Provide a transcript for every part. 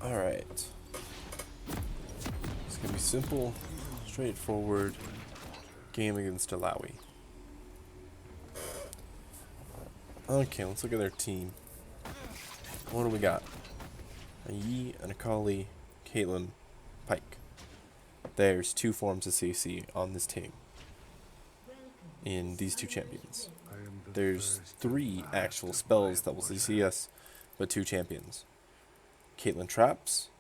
Alright. It's gonna be simple, straightforward game against Alawi. Okay, let's look at their team. What do we got? A Yi, an Akali, Caitlyn, Pyke. There's 2 forms of CC on this team. In these 2 champions. There's 3 actual spells that will CC us, but 2 champions. Caitlyn traps,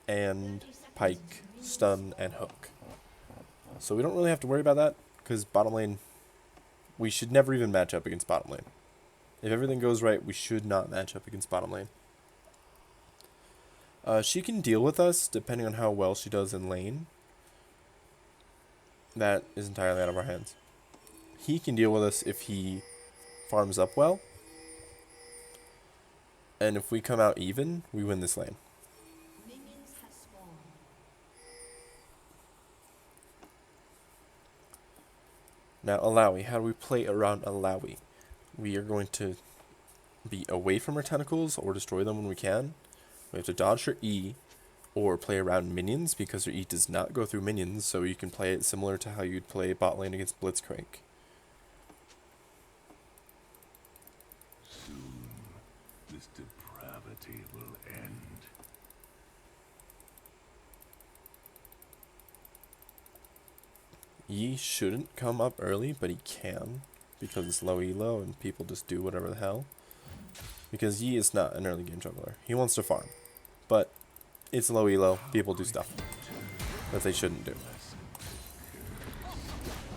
and Pyke stun and hook. So we don't really have to worry about that, because bottom lane, we should never even match up against bottom lane. If everything goes right, we should not match up against bottom lane. She can deal with us, depending on how well she does in lane. That is entirely out of our hands. He can deal with us if he farms up well. And if we come out even, we win this lane. Now Alawi, how do we play around Alawi? We are going to be away from her tentacles or destroy them when we can. We have to dodge her E or play around minions because her E does not go through minions, so you can play it similar to how you'd play bot lane against Blitzcrank. Soon, this depravity will end. Yi shouldn't come up early, but he can, because it's low elo and people just do whatever the hell. Because Yi is not an early game jungler. He wants to farm, but it's low elo, people do stuff that they shouldn't do.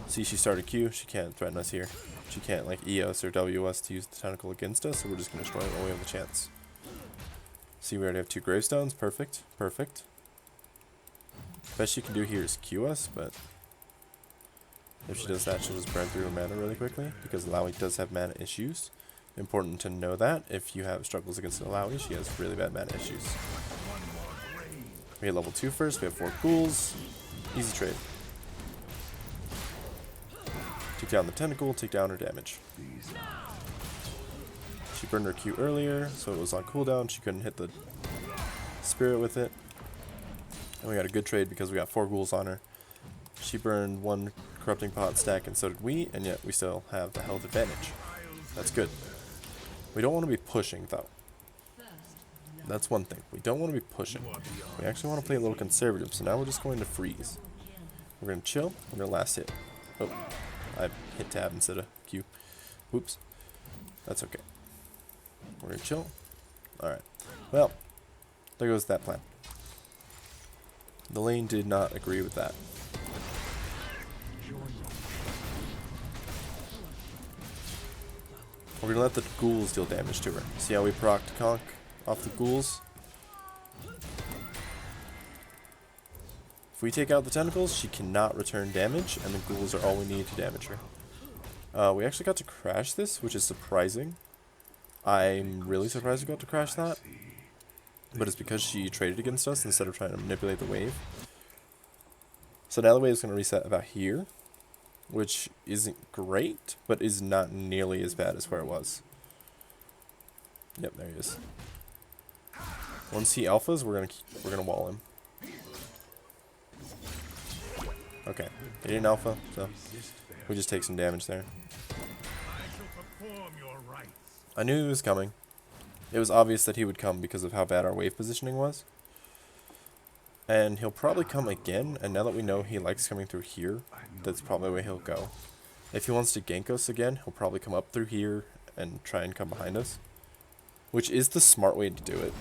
See, she started Q, she can't threaten us here. She can't like EOS or WS to use the tentacle against us, so we're just going to destroy it when we have the chance. See, we already have 2 gravestones, perfect, perfect. Best she can do here is Q us, but if she does that, she'll just burn through her mana really quickly, because Alawi does have mana issues. Important to know that if you have struggles against Alawi, she has really bad mana issues. We hit level 2 first, we have 4 ghouls. Easy trade. Take down the tentacle, take down her damage. She burned her Q earlier, so it was on cooldown, she couldn't hit the spirit with it. And we got a good trade because we got 4 ghouls on her. She burned 1 corrupting pot stack and so did we, and yet we still have the health advantage. That's good. We don't want to be pushing though. That's one thing. We don't want to be pushing. We actually want to play a little conservative, so now we're just going to freeze. We're going to chill. We're going to last hit. Oh, I hit tab instead of Q. Whoops. That's okay. We're going to chill. Alright. Well, there goes that plan. The lane did not agree with that. We're gonna let the ghouls deal damage to her. See how we procced conk off the ghouls? If we take out the tentacles, she cannot return damage, and the ghouls are all we need to damage her. We actually got to crash this, which is surprising. I'm really surprised we got to crash that. But it's because she traded against us instead of trying to manipulate the wave. So now the wave is going to reset about here, which isn't great, but is not nearly as bad as where it was. Yep, there he is. Once he alphas, we're gonna wall him. Okay, he didn't alpha, so we just take some damage there. I knew he was coming. It was obvious that he would come because of how bad our wave positioning was. And he'll probably come again, and now that we know he likes coming through here, that's probably the way he'll go. If he wants to gank us again, he'll probably come up through here and try and come behind us. Which is the smart way to do it.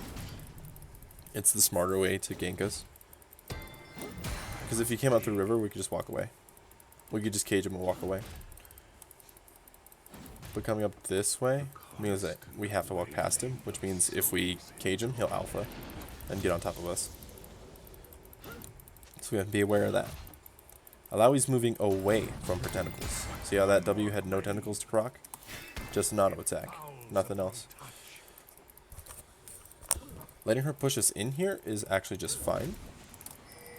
It's the smarter way to gank us. Because if he came out through river, we could just walk away. We could just cage him and walk away. But coming up this way means that we have to walk past him, which means if we cage him, he'll alpha and get on top of us. So we have to be aware of that. Alawi's moving away from her tentacles. See how that W had no tentacles to proc? Just an auto attack. Nothing else. Letting her push us in here is actually just fine.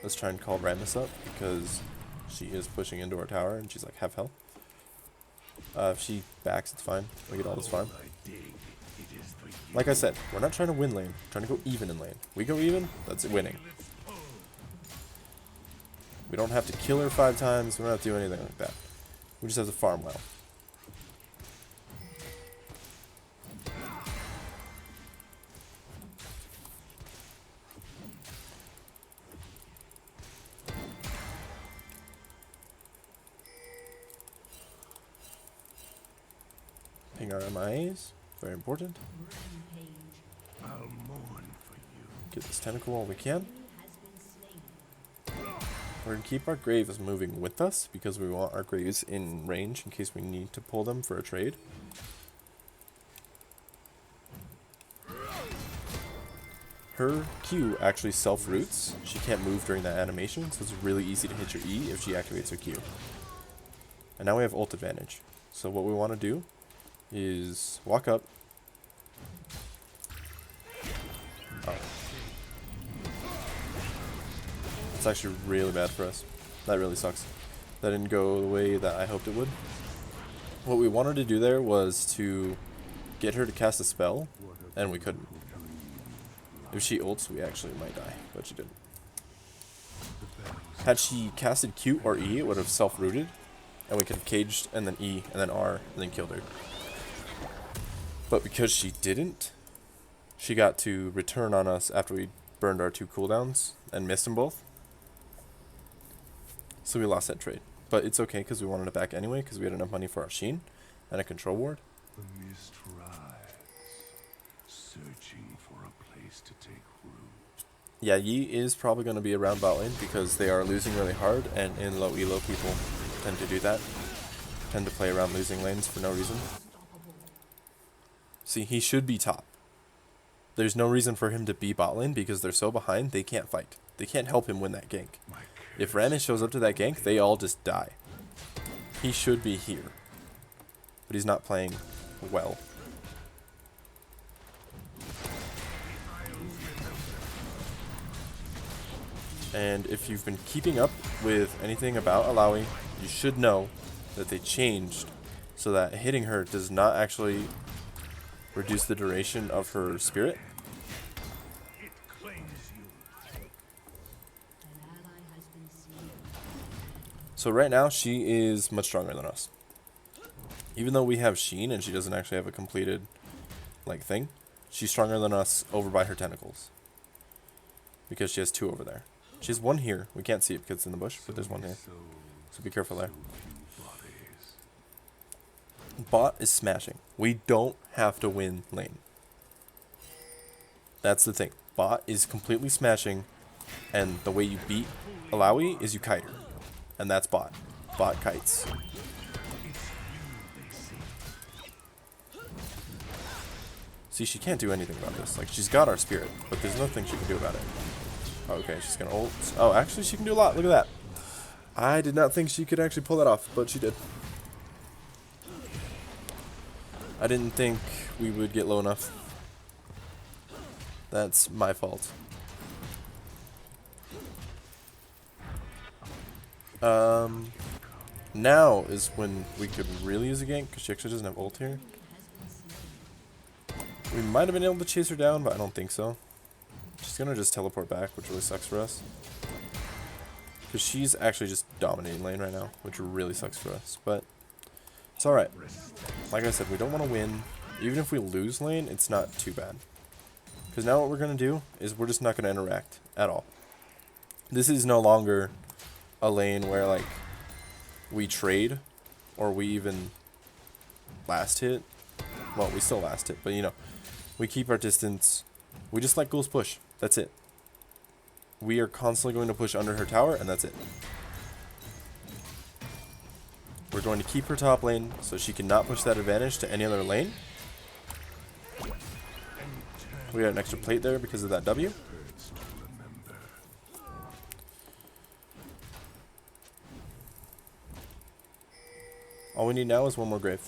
Let's try and call Rammus up because she is pushing into our tower and she's like half health. If she backs, it's fine. We get all this farm. Like I said, we're not trying to win lane. We're trying to go even in lane. We go even, that's winning. We don't have to kill her 5 times. We don't have to do anything like that. We just have to farm well. Ping our MIAs. Very important. I'll mourn for you. Get this tentacle while we can. We're going to keep our graves moving with us because we want our graves in range in case we need to pull them for a trade. Her Q actually self-roots. She can't move during that animation, so it's really easy to hit your E if she activates her Q. And now we have ult advantage. So what we want to do is walk up. Oh. It's actually really bad for us. That really sucks. That didn't go the way that I hoped it would. What we wanted to do there was to get her to cast a spell, and we couldn't. If she ults, we actually might die, but she didn't. Had she casted Q or E, it would have self-rooted, and we could have caged, and then E, and then R, and then killed her. But because she didn't, she got to return on us after we burned our 2 cooldowns, and missed them both. So we lost that trade. But it's okay, because we wanted it back anyway, because we had enough money for our Sheen, and a control ward. The mist rides, searching for a place to take root. Yeah, Yi is probably going to be around bot lane because they are losing really hard, and in low elo people tend to do that. Tend to play around losing lanes for no reason. See, he should be top. There's no reason for him to be bot lane because they're so behind, they can't fight. They can't help him win that gank. If Rammus shows up to that gank, they all just die. He should be here. But he's not playing well. And if you've been keeping up with anything about Alawi, you should know that they changed so that hitting her does not actually reduce the duration of her spirit. So right now, she is much stronger than us. Even though we have Sheen and she doesn't actually have a completed like thing, she's stronger than us over by her tentacles. Because she has 2 over there. She has 1 here. We can't see it because it's in the bush, but there's 1 here. So be careful there. Bot is smashing. We don't have to win lane. That's the thing. Bot is completely smashing, and the way you beat Alawi is you kite her. And that's bot. Bot kites. See, she can't do anything about this. Like, she's got our spirit, but there's nothing she can do about it. Okay, she's gonna ult. Oh, actually, she can do a lot. Look at that. I did not think she could actually pull that off, but she did. I didn't think we would get low enough. That's my fault. Now is when we could really use a gank, because she actually doesn't have ult here. We might have been able to chase her down, but I don't think so. She's gonna just teleport back, which really sucks for us. Because she's actually just dominating lane right now, which really sucks for us. But it's alright. Like I said, we don't want to win. Even if we lose lane, it's not too bad. Because now what we're going to do is we're just not going to interact at all. This is no longer a lane where, like, we trade or we even last hit. Well, we still last hit, but, you know, we keep our distance. We just let ghouls push. That's it. We are constantly going to push under her tower, and that's it. We're going to keep her top lane so she cannot push that advantage to any other lane. We got an extra plate there because of that W. All we need now is 1 more grave.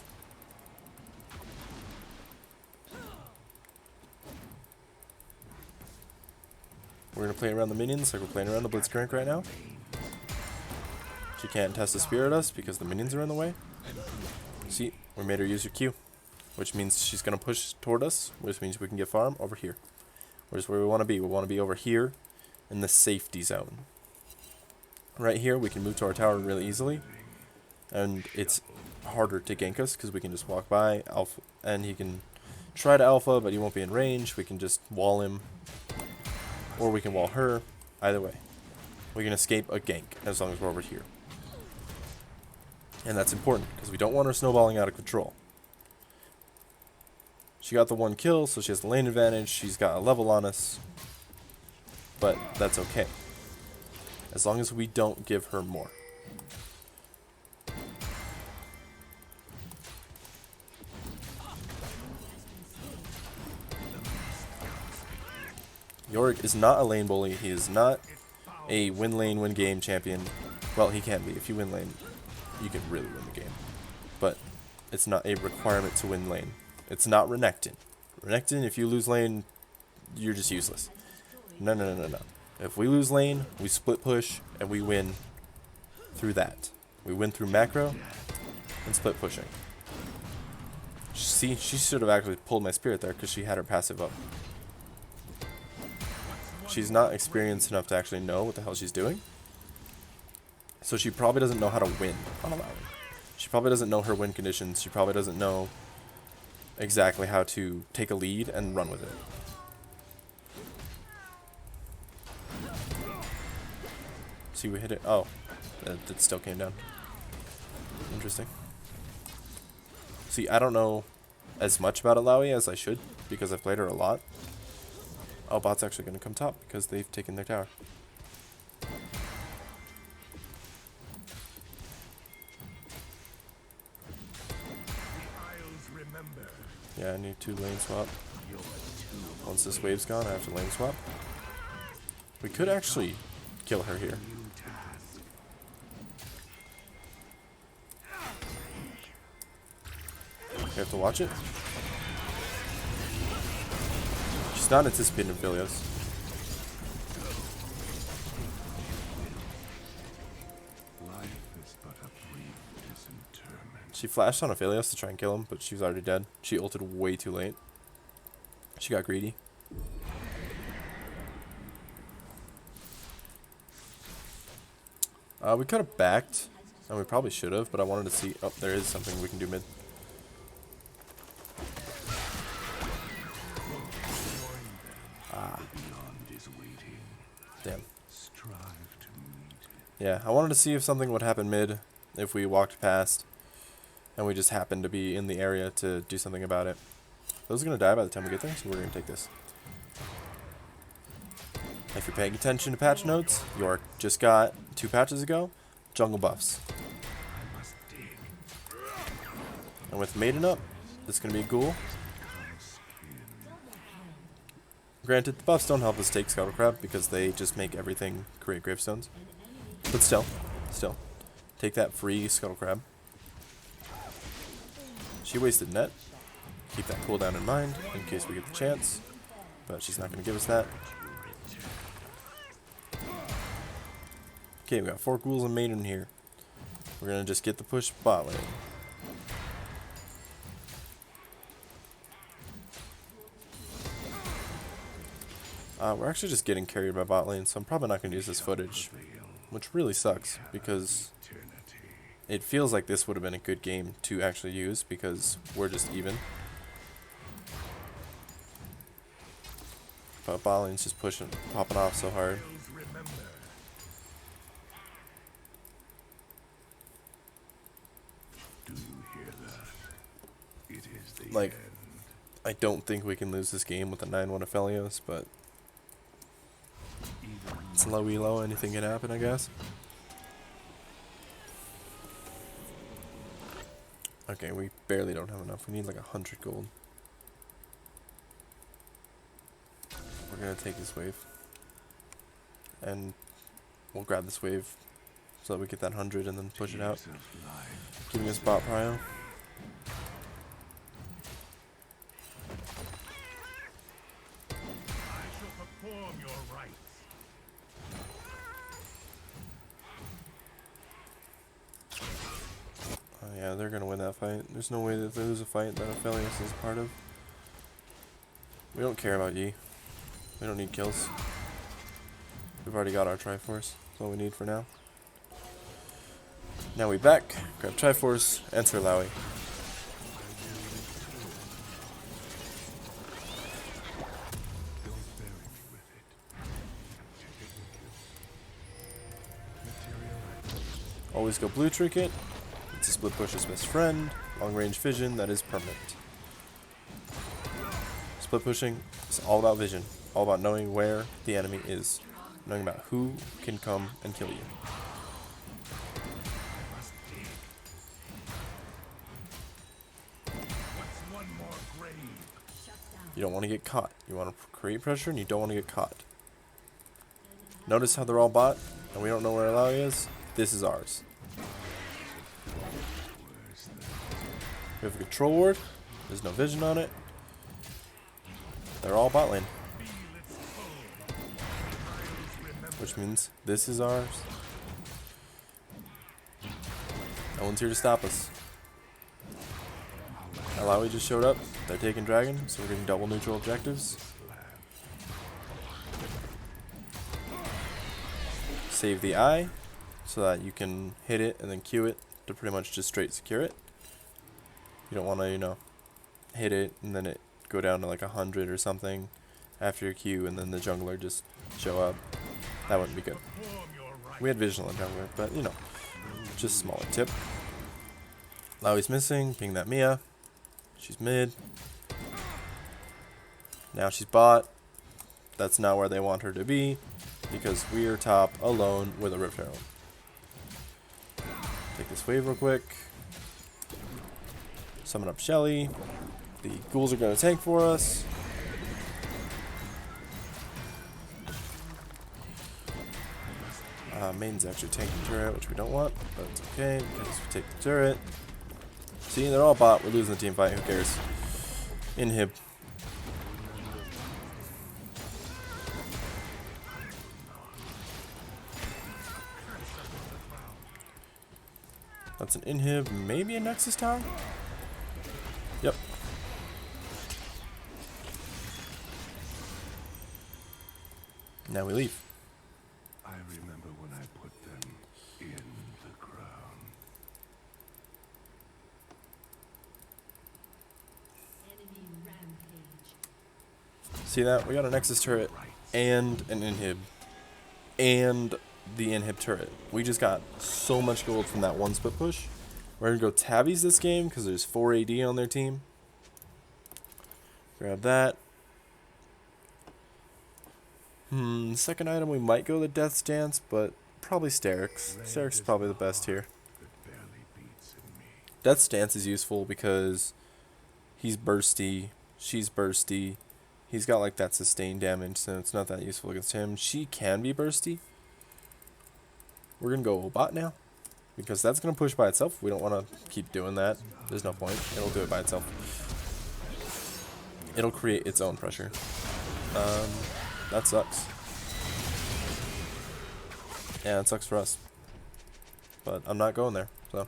We're going to play around the minions like we're playing around the Blitzcrank right now. She can't test the spear at us because the minions are in the way. See, we made her use her Q. which means she's going to push toward us, which means we can get farm over here. Which is where we want to be. We want to be over here in the safety zone. Right here, we can move to our tower really easily, and it's harder to gank us because we can just walk by, alpha, and he can try to alpha, but he won't be in range. We can just wall him, or we can wall her. Either way, we can escape a gank as long as we're over here. And that's important, because we don't want her snowballing out of control. She got the 1 kill, so she has the lane advantage. She's got a level on us, but that's okay, as long as we don't give her more. Yorick is not a lane bully. He is not a win lane, win game champion. Well, he can be. If you win lane, you can really win the game. But it's not a requirement to win lane. It's not Renekton. Renekton, if you lose lane, you're just useless. No, no, no, no, no. If we lose lane, we split push, and we win through that. We win through macro and split pushing. See, she should have actually pulled my spirit there because she had her passive up. She's not experienced enough to actually know what the hell she's doing. So she probably doesn't know how to win on a lane. She probably doesn't know her win conditions. She probably doesn't know exactly how to take a lead and run with it. See, we hit it. Oh, it still came down. Interesting. See, I don't know as much about Alawi as I should because I've played her a lot. Oh, bot's actually going to come top because they've taken their tower. Yeah, I need 2 lane swap. Once this wave's gone, I have to lane swap. We could actually kill her here. We have to watch it. She's not anticipating Aphelios. She flashed on Aphelios to try and kill him, but she was already dead. She ulted way too late. She got greedy. We could have backed, and we probably should have, but I wanted to see... Oh, there is something we can do mid. Ah. Damn. Yeah, I wanted to see if something would happen mid if we walked past and we just happened to be in the area to do something about it. Those are going to die by the time we get there, so we're going to take this. If you're paying attention to patch notes, Yorick just got 2 patches ago jungle buffs. And with Maiden up, this is going to be a ghoul. Granted, the buffs don't help us take Scuttle Crab because they just make everything create gravestones. But still, take that free Scuttle Crab. She wasted net. Keep that cooldown in mind in case we get the chance. But she's not going to give us that. Okay, we got 4 ghouls and Maiden here. We're going to just get the push bot lane. We're actually just getting carried by bot lane, so I'm probably not going to use this footage, which really sucks, because it feels like this would have been a good game to actually use, because we're just even. But bot lane's just pushing, popping off so hard. Like, I don't think we can lose this game with a 9-1 Aphelios, but it's low elo, anything can happen, I guess. Okay, we barely don't have enough. We need like 100 gold. We're gonna take this wave. And we'll grab this wave so that we get that 100 and then push it out. Giving us bot prio. Yeah, Yeah, they're gonna win that fight. There's no way that they lose a fight that Aphelios is a part of. We don't care about Yi. We don't need kills. We've already got our Triforce. That's all we need for now. Now we back, grab Triforce, answer Lowy. Always go blue trinket. It's a split push's best friend. Long range vision that is permanent. Split pushing is all about vision. All about knowing where the enemy is. Knowing about who can come and kill you. You don't want to get caught. You want to create pressure and you don't want to get caught. Notice how they're all bot and we don't know where Lowy is? This is ours. We have a control ward. There's no vision on it. They're all bot lane. Which means this is ours. No one's here to stop us. Lowy just showed up. They're taking dragon, so we're getting double neutral objectives. Save the eye so that you can hit it and then Q it to pretty much just straight secure it. You don't want to, you know, hit it and then it go down to like 100 or something after your Q and then the jungler just show up. That wouldn't be good. We had vision on jungler, but you know, just a smaller tip. Lowy's missing, ping that Mia. She's mid. Now she's bot. That's not where they want her to be because we are top alone with a Rift Herald. Take this wave real quick. Summon up Shelly. The ghouls are going to tank for us. Main's actually tanking turret, which we don't want, but it's okay because we take the turret. See, they're all bot. We're losing the team fight. Who cares? Inhib. That's an inhib. Maybe a Nexus Tower? Yep. Now we leave. I remember when I put them in the ground. See that? We got a Nexus turret and an inhib. And the inhib turret. We just got so much gold from that one split push. We're going to go Tabbies this game because there's 4 AD on their team. Grab that. Second item we might go the Death's Dance, but probably Sterix. Sterix is probably the best here. Death's Dance is useful because he's bursty, she's bursty. He's got like that sustained damage, so it's not that useful against him. She can be bursty. We're going to go bot now because that's going to push by itself. We don't want to keep doing that. There's no point. It'll do it by itself. It'll create its own pressure. That sucks. Yeah, it sucks for us. But I'm not going there, so.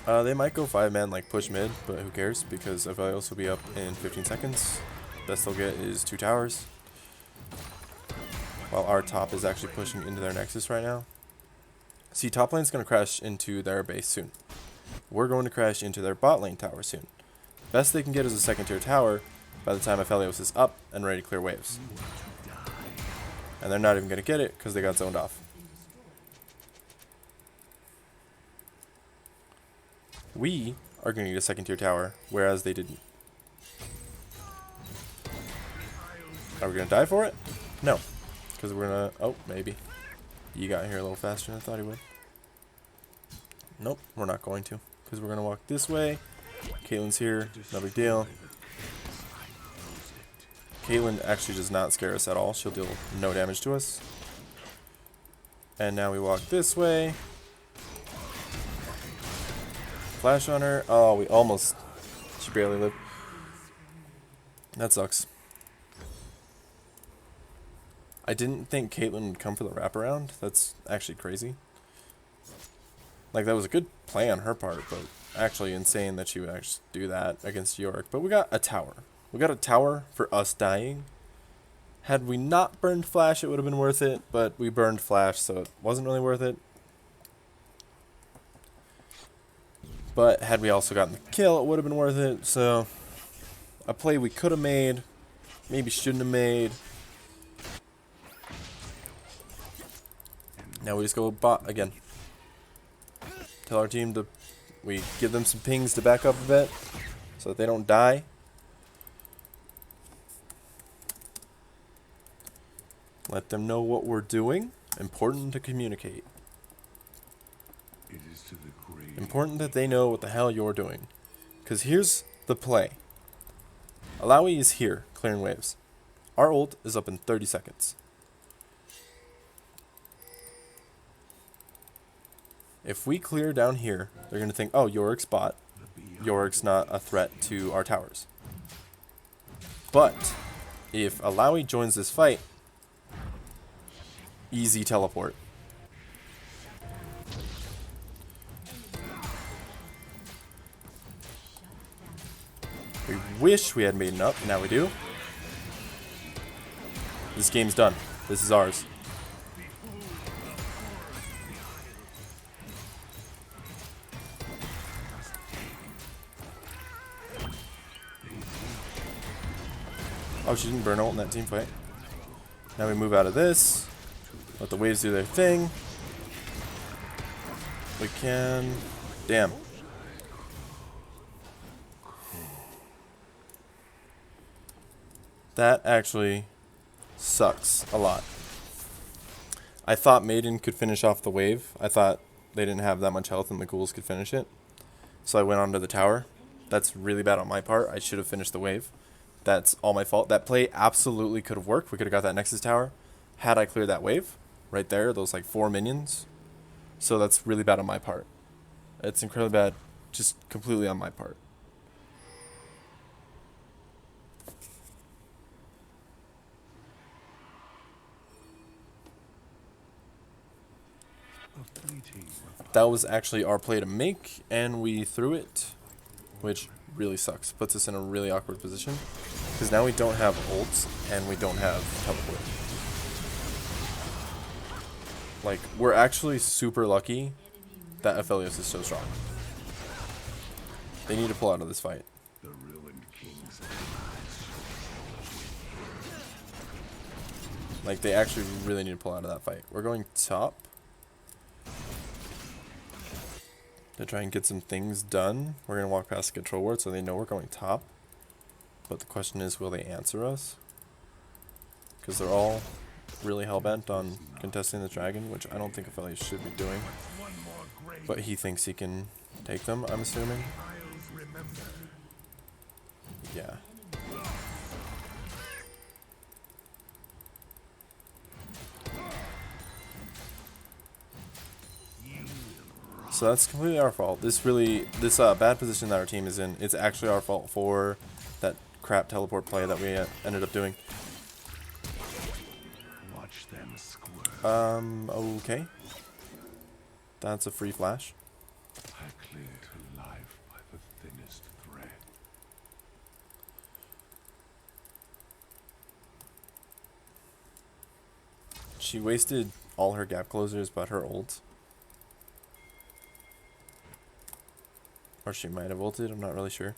They might go 5-man like push mid, but who cares? Because Aphelios will be up in 15 seconds. Best they'll get is 2 towers. While our top is actually pushing into their Nexus right now. See, top lane's going to crash into their base soon. We're going to crash into their bot lane tower soon. Best they can get is a second tier tower by the time Aphelios is up and ready to clear waves. And they're not even going to get it because they got zoned off. We are going to need a second tier tower, whereas they didn't. Are we going to die for it? No. Because we're going to... Oh, maybe. You got here a little faster than I thought he would. Nope, we're not going to. Because we're going to walk this way. Caitlyn's here, no big deal. Caitlyn actually does not scare us at all. She'll deal no damage to us. And now we walk this way. Flash on her. Oh, we almost... She barely lived. That sucks. I didn't think Caitlyn would come for the wraparound. That's actually crazy. Like, that was a good play on her part, but actually insane that she would actually do that against Yorick. But we got a tower. We got a tower for us dying. Had we not burned Flash, it would have been worth it, but we burned Flash, so it wasn't really worth it. But had we also gotten the kill, it would have been worth it, so a play we could have made, maybe shouldn't have made. Now we just go bot again. Tell our team to, we give them some pings to back up a bit, so that they don't die. Let them know what we're doing. Important to communicate. It is to the grave. Important that they know what the hell you're doing. Because here's the play. Alawi is here, clearing waves. Our ult is up in 30 seconds. If we clear down here, they're going to think, oh, Yorick's bot. Yorick's not a threat to our towers. But if Alawi joins this fight, easy teleport. We wish we had made it up, now we do. This game's done. This is ours. Oh, she didn't burn ult in that team fight. Now we move out of this. Let the waves do their thing. We can... Damn. That actually sucks a lot. I thought Maiden could finish off the wave. I thought they didn't have that much health and the ghouls could finish it. So I went onto the tower. That's really bad on my part. I should have finished the wave. That's all my fault. That play absolutely could have worked. We could have got that Nexus tower had I cleared that wave. Right there, those like 4 minions. So that's really bad on my part. It's incredibly bad, just completely on my part. That was actually our play to make, and we threw it, which really sucks. Puts us in a really awkward position, because now we don't have ults, and we don't have teleport. Like, we're actually super lucky that Aphelios is so strong. They need to pull out of this fight. The ruined kings. Like, they actually really need to pull out of that fight. We're going top to try and get some things done. We're going to walk past the control ward so they know we're going top. But the question is, will they answer us? Because they're all really hell-bent on contesting the dragon, which I don't think Aphelios should be doing. But he thinks he can take them, I'm assuming. Yeah. So that's completely our fault. This bad position that our team is in, it's actually our fault for that crap teleport play that we ended up doing. Watch them squirt. Okay. That's a free flash. I cling to life by the thinnest thread. She wasted all her gap closers but her ult. Or she might have ulted, I'm not really sure.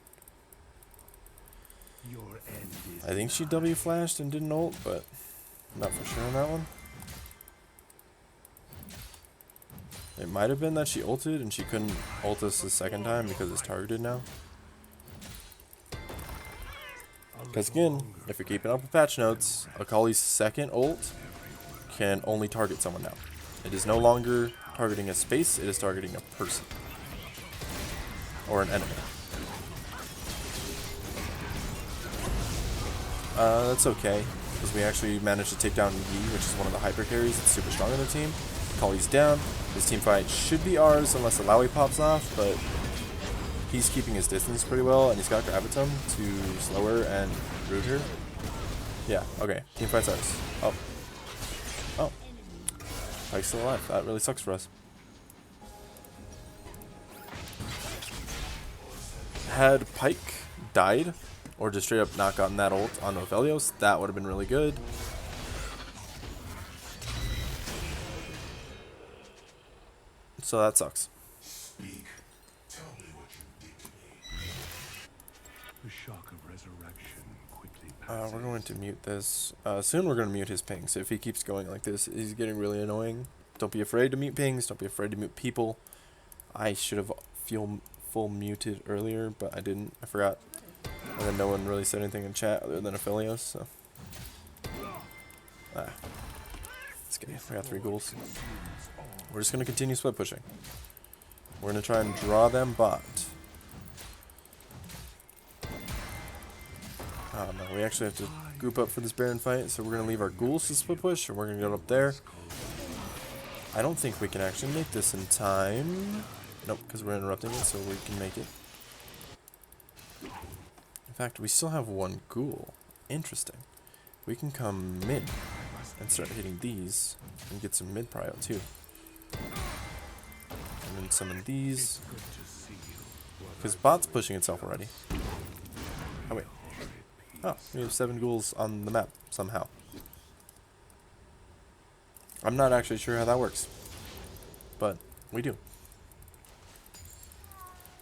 Your end is I think she W flashed and didn't ult, but I'm not for sure on that one. It might have been that she ulted and she couldn't ult us the second time because it's targeted now. Because again, if you're keeping up with patch notes, Akali's second ult can only target someone now. It is no longer targeting a space, it is targeting a person. Or an enemy. That's okay, because we actually managed to take down Yi, which is one of the hyper carries that's super strong on the team. Kali's down. This team fight should be ours unless Alawi pops off, but he's keeping his distance pretty well, and he's got Gravitum to slow her and root her. Yeah, okay. Team fight's ours. Oh. Oh. Pike's still alive. That really sucks for us. Had Pike died, or just straight up not gotten that ult on Aphelios, that would have been really good. So that sucks. The shock of resurrection quickly We're passes. going to mute this. Soon we're going to mute his pings. If he keeps going like this, he's getting really annoying. Don't be afraid to mute pings. Don't be afraid to mute people. I should have full muted earlier, but I didn't. I forgot. And then no one really said anything in chat other than Aphelios, so. It's okay. We got 3 goals. We're just going to continue split pushing. We're going to try and draw them bot. Oh no, we actually have to group up for this Baron fight, so we're going to leave our ghouls to split push, and we're going to go up there. I don't think we can actually make this in time. Nope, because we're interrupting it, so we can make it. In fact, we still have 1 ghoul. Interesting. We can come mid and start hitting these and get some mid prio too. And then summon these. Because bot's pushing itself already. Oh wait. Oh, we have 7 ghouls on the map somehow. I'm not actually sure how that works. But we do.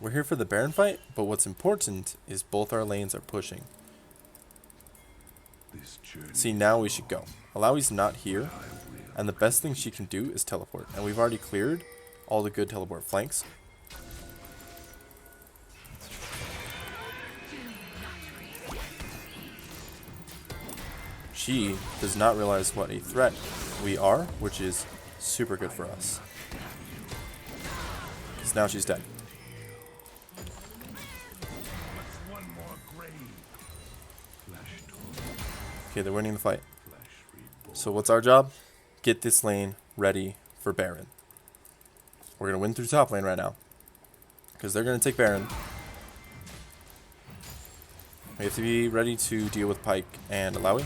We're here for the Baron fight, but what's important is both our lanes are pushing. See, now we should go. Alawi's not here, and the best thing she can do is teleport. And we've already cleared all the good teleport flanks. She does not realize what a threat we are, which is super good for us. Because now she's dead. Okay, they're winning the fight. So what's our job? Get this lane ready for Baron. We're going to win through top lane right now. Because they're going to take Baron. We have to be ready to deal with Pike and Alawi.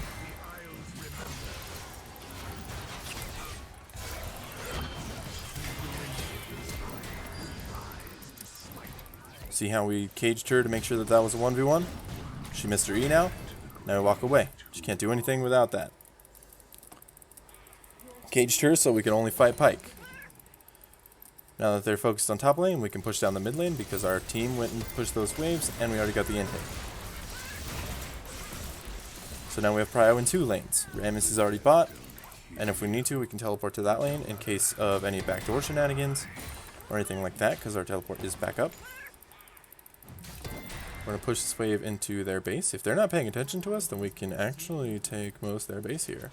See how we caged her to make sure that that was a 1v1? She missed her E now. Now we walk away. She can't do anything without that. Caged her so we can only fight Pike. Now that they're focused on top lane, we can push down the mid lane because our team went and pushed those waves and we already got the in hit. So now we have prio in 2 lanes. Rammus is already bot, and if we need to, we can teleport to that lane in case of any backdoor shenanigans or anything like that because our teleport is back up. We're going to push this wave into their base. If they're not paying attention to us, then we can actually take most of their base here.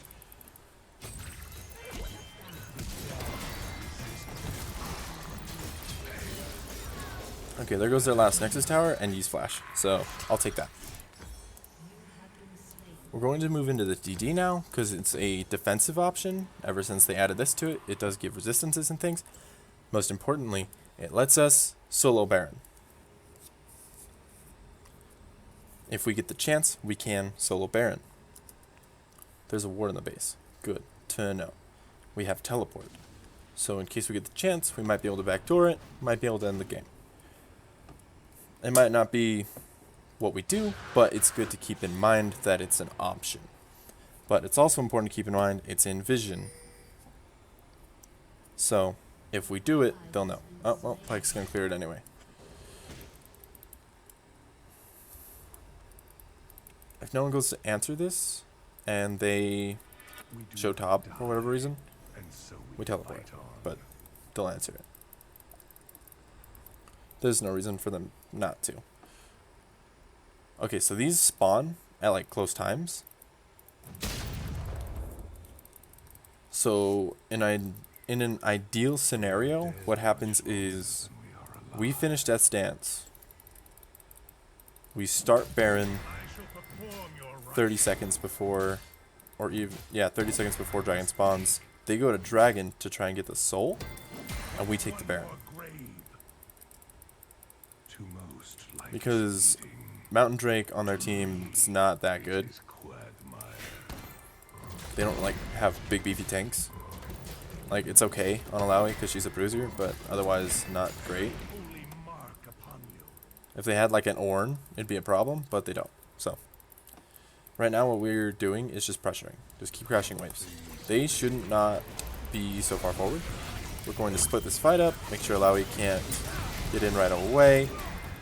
Okay, there goes their last Nexus tower and use flash. So, I'll take that. We're going to move into the DD now, because it's a defensive option. Ever since they added this to it, it does give resistances and things. Most importantly, it lets us solo Baron. If we get the chance, we can solo Baron. There's a ward in the base. Good to know. We have teleport. So in case we get the chance, we might be able to backdoor it, might be able to end the game. It might not be what we do, but it's good to keep in mind that it's an option. But it's also important to keep in mind it's in vision. So if we do it, they'll know. Oh, well, Pike's going to clear it anyway. If no one goes to answer this, and they show top for whatever reason, we teleport, but they'll answer it. There's no reason for them not to. Okay, so these spawn at like close times. So in an ideal scenario, what happens is we finish Death's Dance. We start Baron 30 seconds before, or even, yeah, 30 seconds before Dragon spawns. They go to Dragon to try and get the soul, and we take the Baron. Because Mountain Drake on their team is not that good. They don't like have big beefy tanks. Like, it's okay on Alawi because she's a bruiser, but otherwise not great. If they had like an Ornn, it'd be a problem, but they don't. So right now what we're doing is just pressuring. Just keep crashing waves. They shouldn't not be so far forward. We're going to split this fight up, make sure Lowy can't get in right away,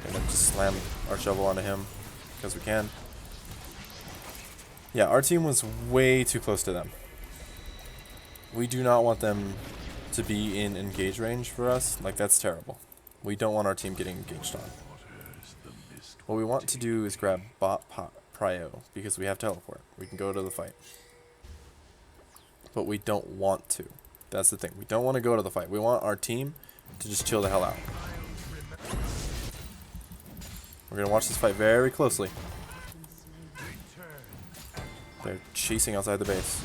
and then just slam our shovel onto him because we can. Yeah, our team was way too close to them. We do not want them to be in engage range for us. Like, that's terrible. We don't want our team getting engaged on. What we want to do is grab bot prio because we have teleport. We can go to the fight. But we don't want to. That's the thing. We don't want to go to the fight. We want our team to just chill the hell out. We're going to watch this fight very closely. They're chasing outside the base.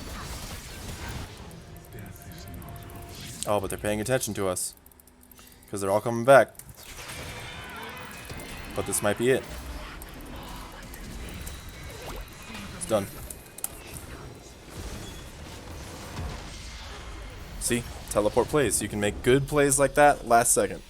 Oh, but they're paying attention to us. Because they're all coming back. But this might be it. It's done. See? Teleport plays. You can make good plays like that last second.